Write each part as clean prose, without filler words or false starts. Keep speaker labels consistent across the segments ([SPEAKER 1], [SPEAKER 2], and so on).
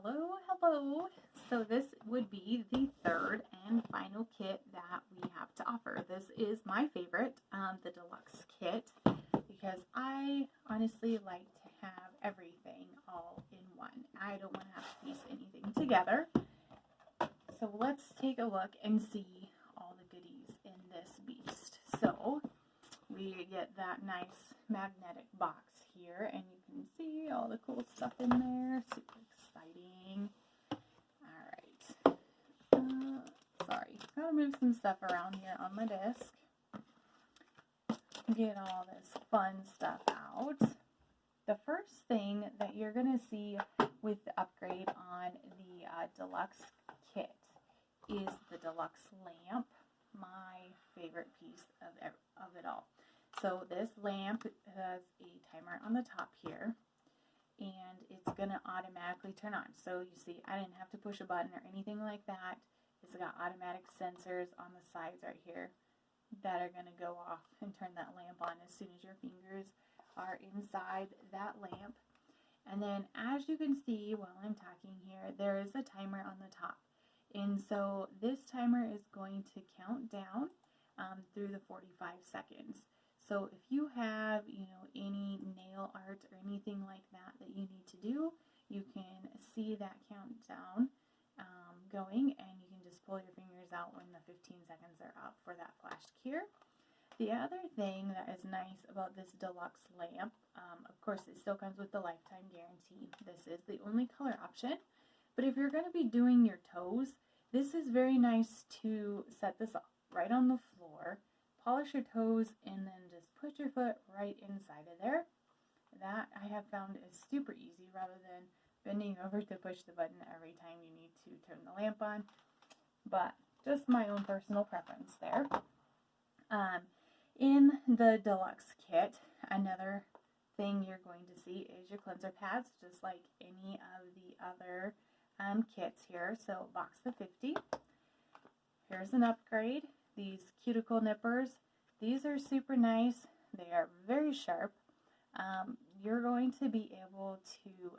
[SPEAKER 1] Hello, hello. So this would be the third and final kit that we have to offer. This is my favorite, the Deluxe Kit, because I honestly like to have everything all in one. I don't want to have to piece anything together. So let's take a look and see all the goodies in this beast. So we get that nice magnetic box here, and you can see all the cool stuff in there. Super exciting. Alright. Sorry. Gotta move some stuff around here on my desk. Get all this fun stuff out. The first thing that you're going to see with the upgrade on the Deluxe Kit is the Deluxe lamp. My favorite piece of it all. So this lamp has a timer on the top here, and it's going to automatically turn on. So you see, I didn't have to push a button or anything like that. It's got automatic sensors on the sides right here that are going to go off and turn that lamp on as soon as your fingers are inside that lamp. And then as you can see while I'm talking here, there is a timer on the top. And so this timer is going to count down through the 45 seconds. So if you have, any nail art or anything like that that you need to do, you can see that countdown going, and you can just pull your fingers out when the 15 seconds are up for that flashed cure. The other thing that is nice about this Deluxe lamp, of course it still comes with the lifetime guarantee. This is the only color option, but if you're going to be doing your toes, this is very nice to set this up right on the floor, polish your toes, and then just put your foot right inside of there. That I have found is super easy rather than bending over to push the button every time you need to turn the lamp on. But just my own personal preference there. In the Deluxe Kit, another thing you're going to see is your cleanser pads, just like any of the other kits here. So box of 50. Here's an upgrade. These cuticle nippers, these are super nice. They are very sharp. You're going to be able to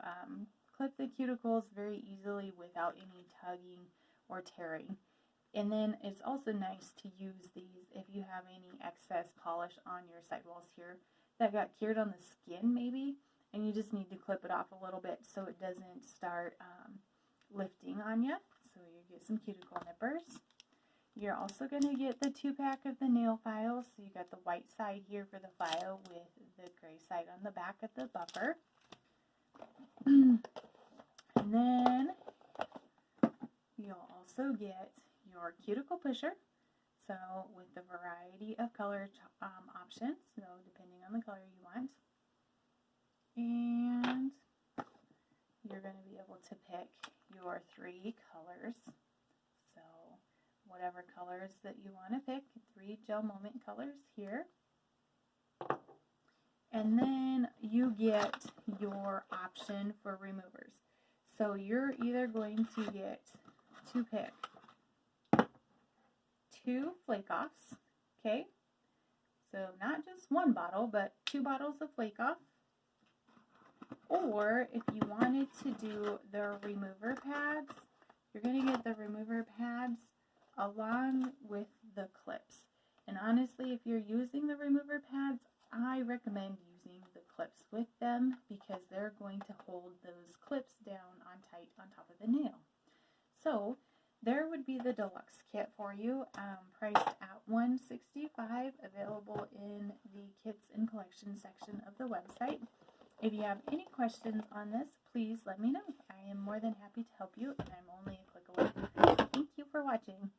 [SPEAKER 1] clip the cuticles very easily without any tugging or tearing. And then it's also nice to use these if you have any excess polish on your sidewalls here that got cured on the skin maybe, and you just need to clip it off a little bit so it doesn't start lifting on you. So you get some cuticle nippers. You're also going to get the 2-pack of the nail files. So you got the white side here for the file with the gray side on the back of the buffer. And then you'll also get your cuticle pusher. So with the variety of color options, so depending on the color you want. And you're going to be able to pick your 3 colors. So whatever colors that you want to pick, 3 gel moment colors here. And then you get your option for removers. So you're either going to get to pick 2 flake offs, okay? So not just 1 bottle, but 2 bottles of flake off. Or if you wanted to do the remover pads, you're going to get the remover pads along with the clips. And honestly, if you're using the remover pads, I recommend using the clips with them because they're going to hold those clips down on tight on top of the nail. So there would be the Deluxe Kit for you, priced at $165, available in the Kits and Collections section of the website. If you have any questions on this, please let me know. I am more than happy to help you, and I'm only a click away. Thank you for watching.